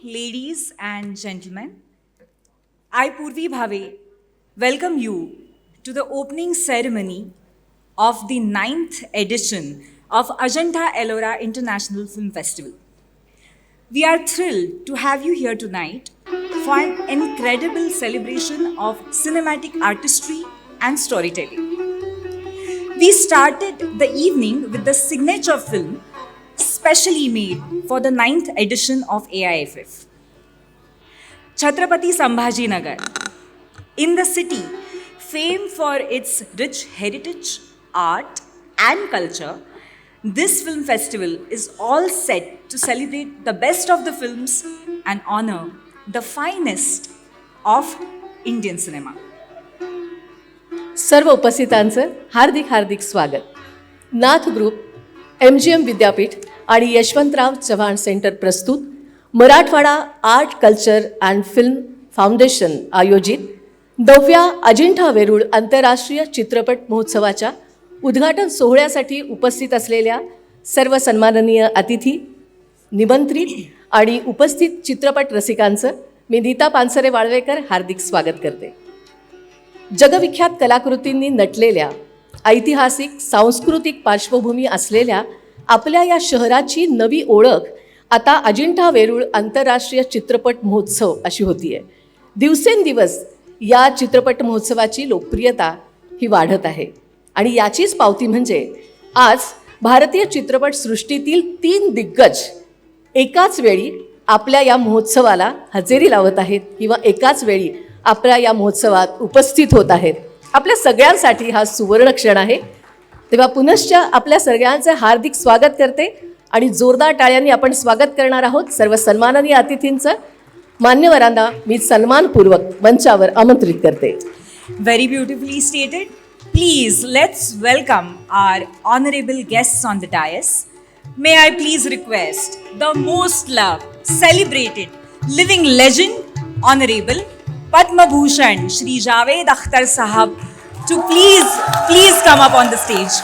ladies and gentlemen. I, Purvi Bhave, welcome you to the opening ceremony of the 9th edition of Ajanta Ellora International Film Festival. We are thrilled to have you here tonight for an incredible celebration of cinematic artistry and storytelling. We started the evening with the signature film specially made for the 9th edition of AIFF. Chhatrapati Sambhajinagar. In the city, famed for its rich heritage, art, and culture, this film festival is all set to celebrate the best of the films and honor the finest of Indian cinema. सर्व उपस्थितांचं हार्दिक हार्दिक स्वागत. नाथ group, MGM विद्यापीठ आणि Yashwantrao Chavan centre प्रस्तुत Marathwada art culture and film foundation आयोजित 9व्या अजिंठा वेरूळ आंतरराष्ट्रीय चित्रपट महोत्सवाच्या उद्घाटन सोहळ्यासाठी उपस्थित असलेल्या सर्व सन्माननीय अतिथी, निमंत्रित आणि उपस्थित चित्रपट रसिकांचं मी नीता पानसरे वाळवेकर हार्दिक स्वागत करते. जगविख्यात कलाकृतींनी नटलेल्या, ऐतिहासिक सांस्कृतिक पार्श्वभूमी असलेल्या आपल्या या शहराची नवी ओळख आता अजिंठा वेरूळ आंतरराष्ट्रीय चित्रपट महोत्सव अशी होती आहे. दिवसेंदिवस या चित्रपट महोत्सवाची लोकप्रियता ही वाढत आहे आणि याचीच पावती म्हणजे आज भारतीय चित्रपटसृष्टीतील 3 दिग्गज एकाच वेळी आपल्या या महोत्सवाला हजेरी लावत आहेत किंवा एकाच वेळी आपल्या या महोत्सवात उपस्थित होत आहेत. आपल्या सगळ्यांसाठी हा सुवर्ण क्षण आहे. तेव्हा पुनश्च आपल्या सगळ्यांचे हार्दिक स्वागत करते आणि जोरदार टाळ्यांनी आपण स्वागत करणार आहोत सर्व सन्माननीय अतिथींचं. मान्यवरांना मी सन्मानपूर्वक मंचावर आमंत्रित करते. Very beautifully stated. Please, let's welcome our honorable guests on the dais. May I please request the most loved, celebrated, living legend, Honorable Padma Bhushan Shri Javed Akhtar Sahab to please come up on the stage.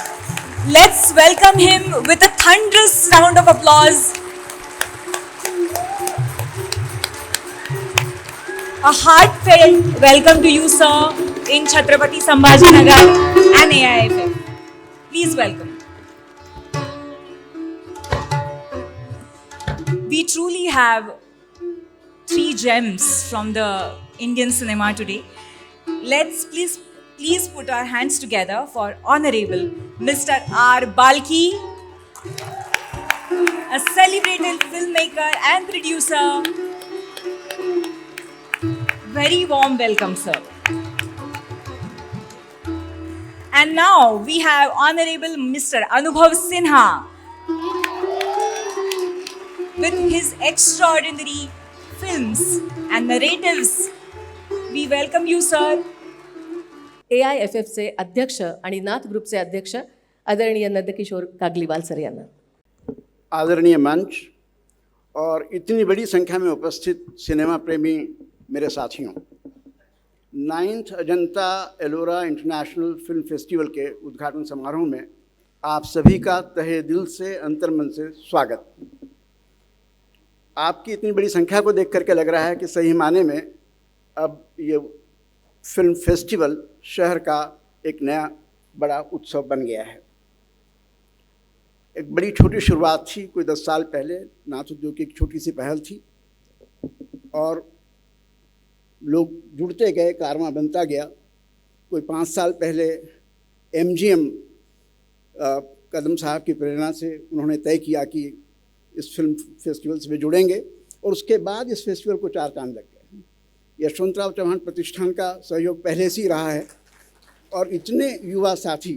Let's welcome him with a thunderous round of applause. A heartfelt welcome to you, sir, in Chhatrapati Sambhajinagar and AIFF. Please welcome. We truly have 3 gems from the Indian cinema today. Let's please put our hands together for Honorable Mr. R. Balki, a celebrated filmmaker and producer. Very warm welcome, sir. And now we have Honorable Mr. Anubhav Sinha with his extraordinary films and narratives. We welcome you, sir. AIFFचे अध्यक्ष आणि नाथ ग्रुपचे अध्यक्ष आदरणीय Nandkishore Kagliwal sir यांना. आदरणीय मंच और इतनी बड़ी संख्या में उपस्थित सिनेमा प्रेमी मेरे साथियों, 9th Ajanta Ellora international film festival के उद्घाटन समारोह में आप सभी का तहे दिल से अंतर्मन से स्वागत. आपकी इतनी बड़ी संख्या को देख करके लग रहा है कि सही माने में अब ये फिल्म फेस्टिवल शहर का एक नया बड़ा उत्सव बन गया है. एक बड़ी छोटी शुरुआत थी कोई 10 साल पहले. नाथ उद्योग की एक छोटी सी पहल थी और लोग जुड़ते गए, कारवां बनता गया. कोई 5 साल पहले MGM कदम साहब की प्रेरणा से उन्होंने तय किया कि इस फिल्म फेस्टिवल से वे जुड़ेंगे और उसके बाद इस फेस्टिवल को 4 चांद लग गए. यशवंतराव चव्हाण प्रतिष्ठान का सहयोग पहले से ही रहा है और इतने युवा साथी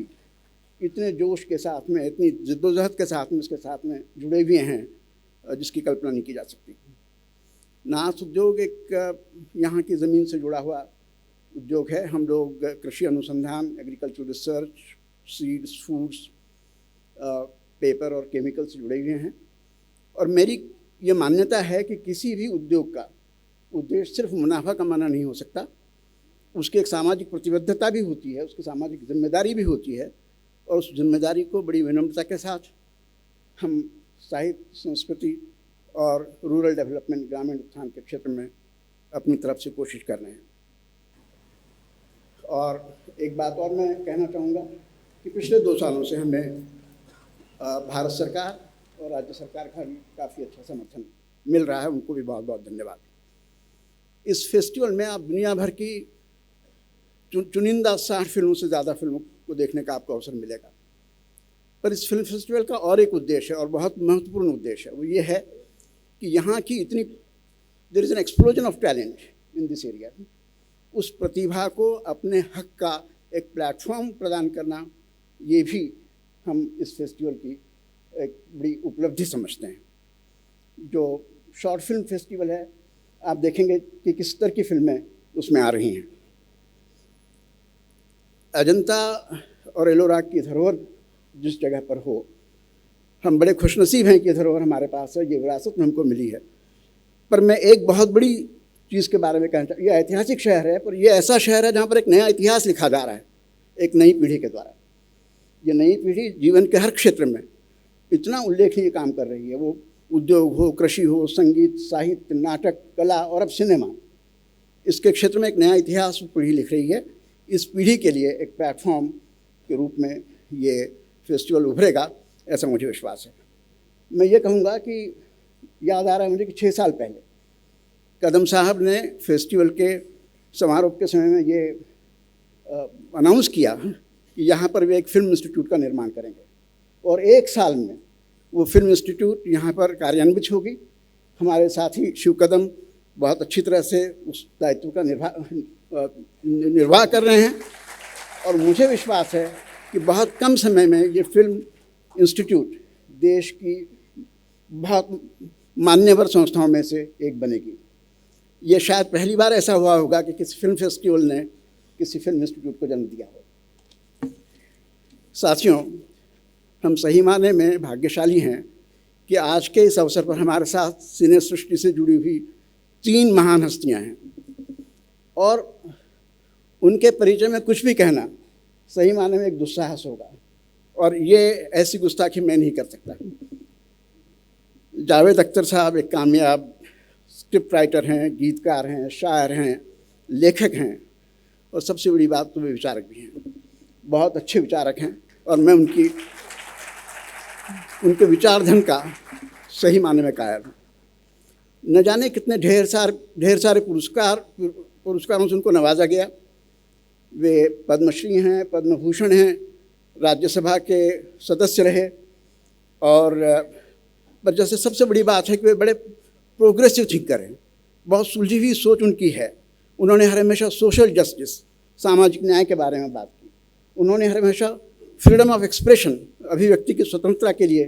इतने जोश के साथ में, इतनी जिद्दोजहद के साथ में इसके साथ में जुड़े हुए हैं जिसकी कल्पना नहीं की जा सकती. नाथ उद्योग एक यहाँ की ज़मीन से जुड़ा हुआ उद्योग है. हम लोग कृषि अनुसंधान, agriculture research, seeds, foods, paper और केमिकल से जुड़े हुए हैं. और मेरी ये मान्यता है कि किसी भी उद्योग का उद्देश्य सिर्फ मुनाफा कमाना नहीं हो सकता. उसकी एक सामाजिक प्रतिबद्धता भी होती है, उसकी सामाजिक जिम्मेदारी भी होती है और उस जिम्मेदारी को बड़ी विनम्रता के साथ हम साहित्य, संस्कृति और रूरल डेवलपमेंट, ग्रामीण उत्थान के क्षेत्र में अपनी तरफ से कोशिश कर रहे हैं। और एक बात और मैं कहना चाहूँगा कि पिछले 2 सालों से हमें भारत सरकार और राज्य सरकार का भी काफ़ी अच्छा समर्थन मिल रहा है, उनको भी बहुत बहुत धन्यवाद। इस फेस्टिवल में आप दुनिया भर की चुनिंदा 60 फिल्मों से ज़्यादा फिल्मों को देखने का आपको अवसर मिलेगा। पर इस फिल्म फेस्टिवल का और एक उद्देश्य है, और बहुत महत्वपूर्ण उद्देश्य है, वो ये है कि यहाँ की इतनी there is an explosion of talent in this area, उस प्रतिभा को अपने हक का एक प्लेटफॉर्म प्रदान करना, ये भी हम इस फेस्टिवल की एक बड़ी उपलब्धि समझते हैं। जो शॉर्ट फिल्म फेस्टिवल है, आप देखेंगे कि किस तरह की फिल्में उसमें आ रही हैं। अजंता और एलोरा की धरोहर जिस जगह पर हो, हम बड़े खुशनसीब हैं कि ये धरोहर हमारे पास है, ये विरासत में हमको मिली है। पर मैं एक बहुत बड़ी चीज़ के बारे में कहना चाहूँ, ये ऐतिहासिक शहर है, पर ये ऐसा शहर है जहाँ पर एक नया इतिहास लिखा जा रहा है एक नई पीढ़ी के द्वारा। ये नई पीढ़ी जीवन के हर क्षेत्र में इतना उल्लेखनीय काम कर रही है, वो उद्योग हो, कृषि हो, संगीत, साहित्य, नाटक, कला और अब सिनेमा, इसके क्षेत्र में एक नया इतिहास पीढ़ी लिख रही है। इस पीढ़ी के लिए एक प्लेटफॉर्म के रूप में ये फेस्टिवल उभरेगा, ऐसा मुझे विश्वास है। मैं ये कहूँगा कि याद आ रहा है मुझे कि 6 साल पहले कदम साहब ने फेस्टिवल के समारोह के समय में ये अनाउंस किया कि यहाँ पर वे एक फिल्म इंस्टीट्यूट का निर्माण करेंगे, और 1 साल में वो फिल्म इंस्टीट्यूट यहाँ पर कार्यान्वित होगी। हमारे साथी शिव कदम बहुत अच्छी तरह से उस दायित्व का निर्वाह कर रहे हैं, और मुझे विश्वास है कि बहुत कम समय में ये फिल्म इंस्टीट्यूट देश की बहुत मान्यवर संस्थाओं में से एक बनेगी। ये शायद पहली बार ऐसा हुआ होगा कि किसी फिल्म फेस्टिवल ने किसी फिल्म इंस्टीट्यूट को जन्म दिया हो। साथियों, हम सही माने में भाग्यशाली हैं कि आज के इस अवसर पर हमारे साथ सिने सृष्टि से जुड़ी हुई 3 महान हस्तियां हैं, और उनके परिचय में कुछ भी कहना सही माने में एक दुस्साहस होगा, और ये ऐसी गुस्ताखी मैं नहीं कर सकता। जावेद अख्तर साहब एक कामयाब स्क्रिप्ट राइटर हैं, गीतकार हैं, शायर हैं, लेखक हैं, और सबसे बड़ी बात तो वे विचारक भी हैं। बहुत अच्छे विचारक हैं, और मैं उनके विचारधन का सही माने में कायल हूँ। न जाने कितने ढेर सारे पुरस्कारों से उनको नवाजा गया। वे पद्मश्री हैं, पद्म भूषण हैं, राज्यसभा के सदस्य रहे, और पर जैसे सबसे बड़ी बात है कि वे बड़े प्रोग्रेसिव थिंकर हैं। बहुत सुलझी हुई सोच उनकी है। उन्होंने हर हमेशा सोशल जस्टिस, सामाजिक न्याय के बारे में बात की। उन्होंने हर हमेशा फ्रीडम ऑफ एक्सप्रेशन, अभिव्यक्ति की स्वतंत्रता के लिए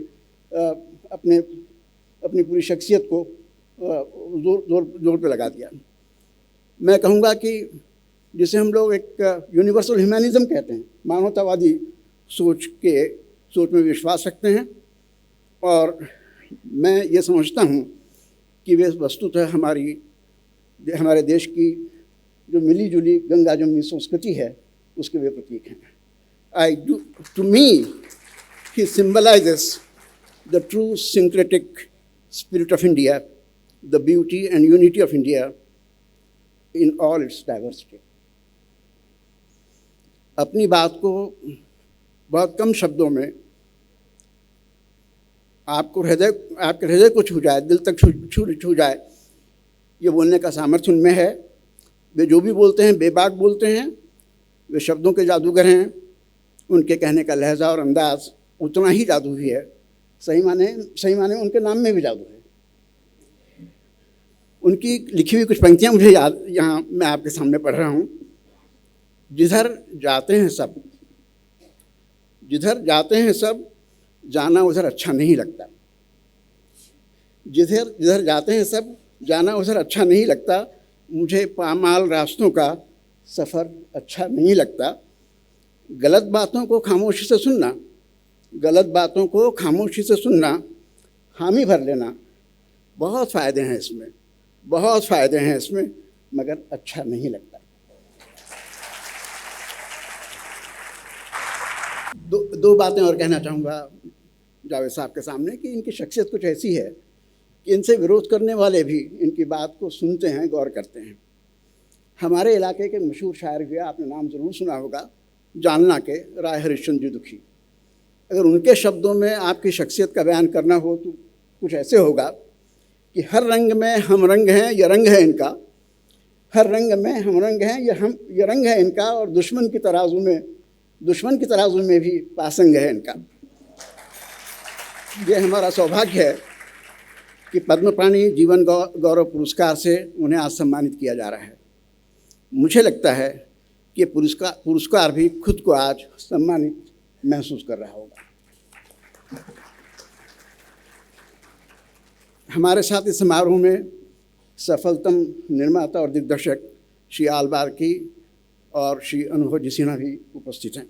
अपनी पूरी शख्सियत को जोर पे लगा दिया। मैं कहूँगा कि जिसे हम लोग एक यूनिवर्सल ह्यूमैनिज्म कहते हैं, मानवतावादी सोच में विश्वास रखते हैं, और मैं ये समझता हूँ कि वे वस्तुतः हमारे देश की जो मिली जुली गंगा जमुनी संस्कृति है उसके वे प्रतीक हैं। To me he symbolizes the true syncretic spirit of India, the beauty and unity of India in all its diversity. अपनी बात को बहुत कम शब्दों में आपके हृदय को छू जाए, दिल तक छू जाए, ये बोलने का सामर्थ्य उनमें है। वे जो भी बोलते हैं बेबाक बोलते हैं, वे शब्दों के जादूगर हैं। उनके कहने का लहजा और अंदाज उतना ही जादुई है। सही माने उनके नाम में भी जादू है। उनकी लिखी हुई कुछ पंक्तियाँ मुझे याद यहाँ मैं आपके सामने पढ़ रहा हूँ। जिधर जाते हैं सब जाना उधर अच्छा नहीं लगता। जिधर जाते हैं सब जाना उधर अच्छा नहीं लगता। मुझे पामाल रास्तों का सफ़र अच्छा नहीं लगता। गलत बातों को खामोशी से सुनना, हामी भर लेना, बहुत फ़ायदे हैं इसमें, मगर अच्छा नहीं लगता। दो बातें और कहना चाहूँगा जावेद साहब के सामने कि इनकी शख्सियत कुछ ऐसी है कि इनसे विरोध करने वाले भी इनकी बात को सुनते हैं, गौर करते हैं। हमारे इलाके के मशहूर शायर हुए, आपने नाम ज़रूर सुना होगा, जालना के राय हरिश्चंद्र जी दुखी। अगर उनके शब्दों में आपकी शख्सियत का बयान करना हो तो कुछ ऐसे होगा कि हर रंग में हम रंग हैं, ये रंग है इनका। हर रंग में हम रंग हैं, ये रंग है इनका। और दुश्मन की तराजू में भी पासंग है इनका। ये हमारा सौभाग्य है कि पद्म पाणि जीवन गौरव पुरस्कार से उन्हें आज सम्मानित किया जा रहा है। मुझे लगता है कि पुरस्कार भी खुद को आज सम्मानित महसूस कर रहा होगा। हमारे साथ इस समारोह में सफलतम निर्माता और दिग्दर्शक श्री आलबार्की और श्री अनुभव जी सिन्हा भी उपस्थित हैं।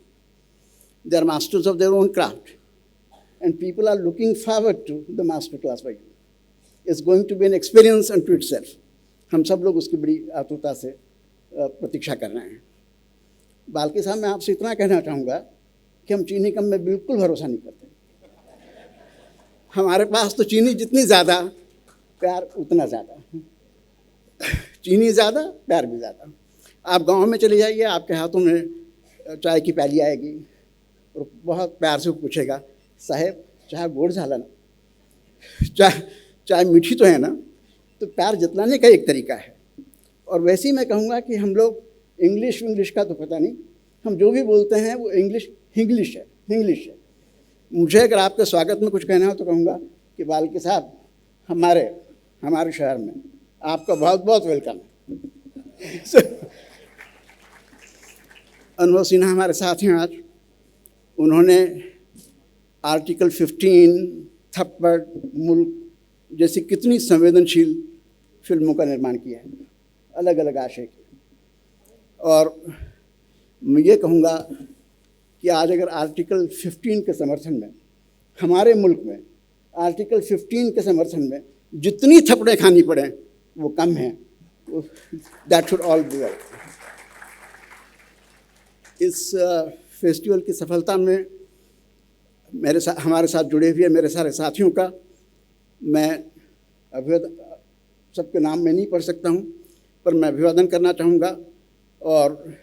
They are masters of their own craft and people are looking forward to the master class by you. It's going to be an experience unto itself. हम सब लोग उसकी बड़ी आतुरता से प्रतीक्षा कर रहे हैं। बाल्की साहब, मैं आपसे इतना कहना चाहूँगा कि हम चीनी कम में बिल्कुल भरोसा नहीं करते। हमारे पास तो चीनी जितनी ज़्यादा, प्यार उतना ज़्यादा। चीनी ज़्यादा, प्यार भी ज़्यादा। आप गांव में चले जाइए, आपके हाथों में चाय की प्याली आएगी और बहुत प्यार से वो पूछेगा, साहेब चाय गोड़ झाला ना, चाय मीठी तो है ना। तो प्यार जतलाने का एक तरीका है। और वैसे ही मैं कहूँगा कि हम लोग इंग्लिश का तो पता नहीं, हम जो भी बोलते हैं वो हिंग्लिश है। मुझे अगर आपके स्वागत में कुछ कहना हो तो कहूँगा कि बाल्की साहब, हमारे शहर में आपका बहुत बहुत वेलकम है। अनुभव सिन्हा हमारे साथ हैं आज। उन्होंने आर्टिकल 15, थप्पड़, मुल्क जैसी कितनी संवेदनशील फिल्मों का निर्माण किया है, अलग अलग आशय की। और मैं ये कहूँगा कि आज अगर आर्टिकल 15 के समर्थन में, हमारे मुल्क में आर्टिकल 15 के समर्थन में जितनी थप्पड़ें खानी पड़ें वो कम हैं। That should all be well. इस फेस्टिवल की सफलता में हमारे साथ जुड़े हुए मेरे सारे साथियों का मैं सबके नाम में नहीं पढ़ सकता हूँ, पर मैं अभिवादन करना चाहूँगा। और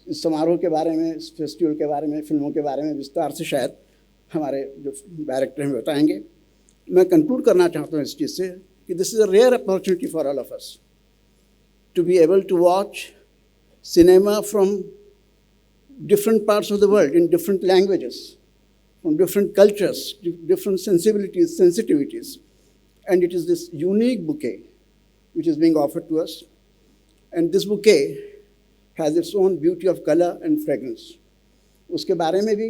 इस समारोह के बारे में, इस फेस्टिवल के बारे में, फिल्मों के बारे में विस्तार से शायद हमारे जो डायरेक्टर हैं बताएंगे। मैं कंक्लूड करना चाहता हूँ इस चीज़ से कि this is a rare opportunity for all of us to be able to watch cinema from different parts of the world in different languages, from different cultures, different sensitivities. And it is this unique bouquet which is being offered to us. And this bouquet has its own beauty of color and fragrance. उसके बारे में भी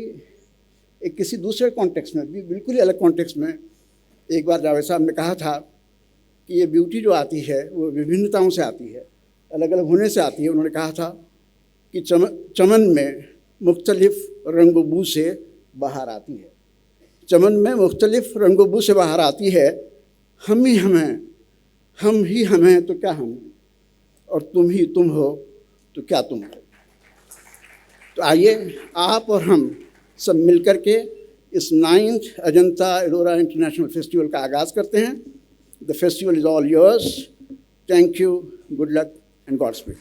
एक किसी दूसरे context में भी, बिल्कुल ही अलग कॉन्टेक्स्ट में, एक बार जावेद साहब ने कहा था कि ये ब्यूटी जो आती है वो विभिन्नताओं से आती है, अलग अलग होने से आती है। उन्होंने कहा था कि चमन में मुख्तलिफ रंगोबू से बाहर आती है। चमन में मुख्तलिफ रंगोबू से बाहर आती है। हम ही हम हैं तो क्या हम हैं, और तुम ही तुम हो तो क्या तुम हो। तो आइए आप और हम सब मिलकर के इस 9th Ajanta Ellora international festival का आगाज़ करते हैं। The festival is all yours. Thank you, good luck and God speed.